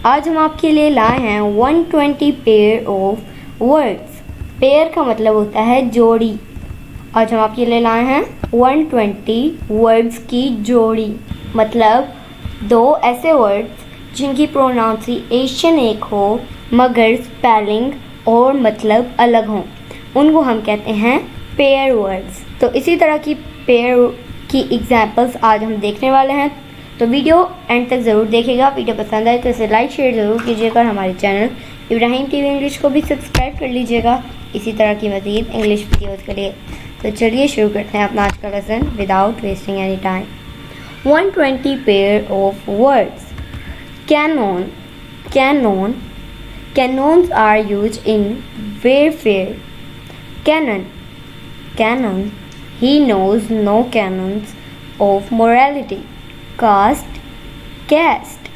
आज हम आपके लिए लाए हैं 120 पेयर ऑफ वर्ड्स। पेयर का मतलब होता है जोड़ी। आज हम आपके लिए लाए हैं 120 वर्ड्स की जोड़ी, मतलब दो ऐसे वर्ड्स जिनकी प्रोनाउंसिएशन एक हो मगर स्पेलिंग और मतलब अलग हों, उनको हम कहते हैं पेयर वर्ड्स। तो इसी तरह की पेयर की एग्जाम्पल्स आज हम देखने वाले हैं, तो वीडियो एंड तक ज़रूर देखिएगा। वीडियो पसंद आए तो इसे लाइक शेयर ज़रूर कीजिएगा और हमारे चैनल इब्राहिम टीवी इंग्लिश को भी सब्सक्राइब कर लीजिएगा इसी तरह की मज़ीद इंग्लिश वीडियोस के लिए। तो चलिए शुरू करते हैं अपना आज का lesson without wasting any time. 120 pair of words. Canon. Canon. Cannons are used in warfare. Cannon. Cannon. He knows no canons of morality. Cast. Cast.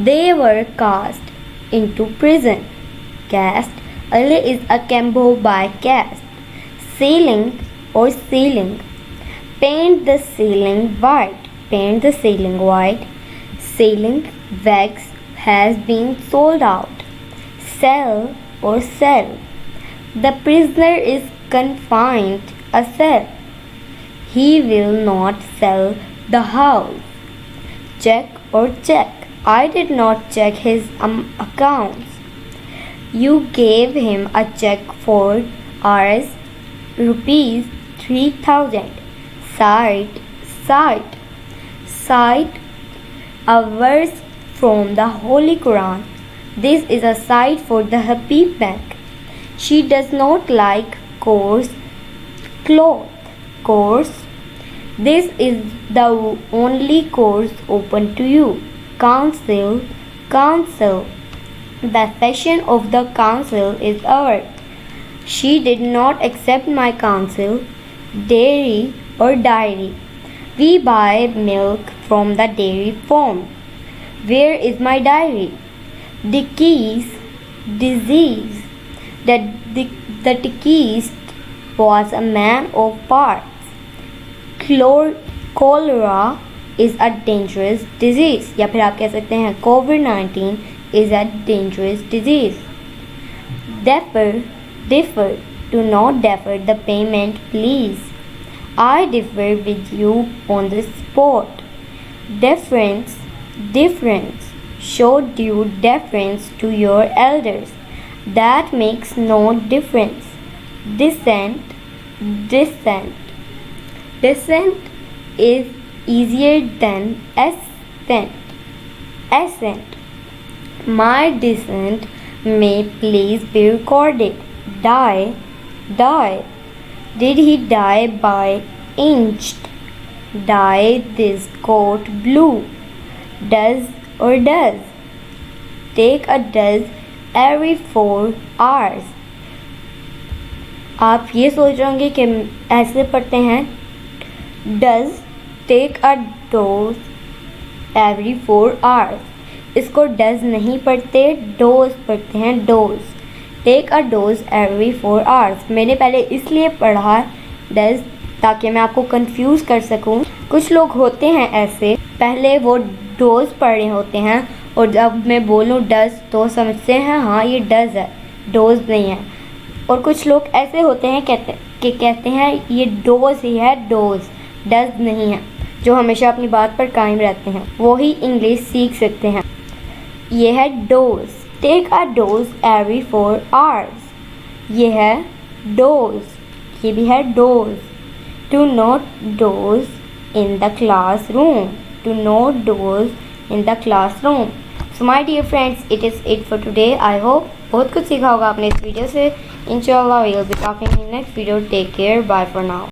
They were cast into prison. Cast early is a combo by cast. Ceiling or ceiling. Paint the ceiling white. Paint the ceiling white. Ceiling wax has been sold out. Sell or sell. The prisoner is confined a cell. He will not sell the house. Check or check. I did not check his accounts. You gave him a check for Rs rupees 3,000. Cite. Cite. Cite a verse from the Holy Quran. This is a cite for the Habib Bank. She does not like coarse cloth. Coarse. This is the only course open to you. Counsel. Counsel. The session of the council is over. She did not accept my counsel. Dairy or diary. We buy milk from the dairy farm. Where is my diary? Deceased. Disease. The deceased was a man of parts. Cholera is a dangerous disease. या फिर आप कह सकते हैं COVID-19 is a dangerous disease. Defer. Defer. Do not defer the payment, please. I differ with you on the spot. Deference. Difference. Show due deference to your elders. That makes no difference. Dissent. Dissent. Dissent is easier than assent. Assent. My dissent may please be recorded. Die. Die. Did he die by inched? Dye this coat blue. Does or does. Take a does every 4 hours. आप ये सोच रहे होंगे कि ऐसे पढ़ते हैं does take a dose every 4 hours. इसको does नहीं पढ़ते, dose पढ़ते हैं, dose. Take a dose every 4 hours. मैंने पहले इसलिए पढ़ा does ताकि मैं आपको कंफ्यूज कर सकूं। कुछ लोग होते हैं ऐसे, पहले वो डोज पढ़ रहे होते हैं और जब मैं बोलूं डज तो समझते हैं हाँ ये डज है, डोज नहीं है। और कुछ लोग ऐसे होते हैं कहते हैं ये डोज ही है, डोज, डज नहीं है। जो हमेशा अपनी बात पर कायम रहते हैं वो ही इंग्लिश सीख सकते हैं। ये है dose. Take a dose every 4 hours. ये है डोज, ये भी है dose. Do not doze in the classroom. Do not doze in the classroom. So my dear friends, it is it for today. I hope बहुत कुछ सीखा होगा आपने इस वीडियो से। Inshallah we will be talking in next video. Take care. Bye for now.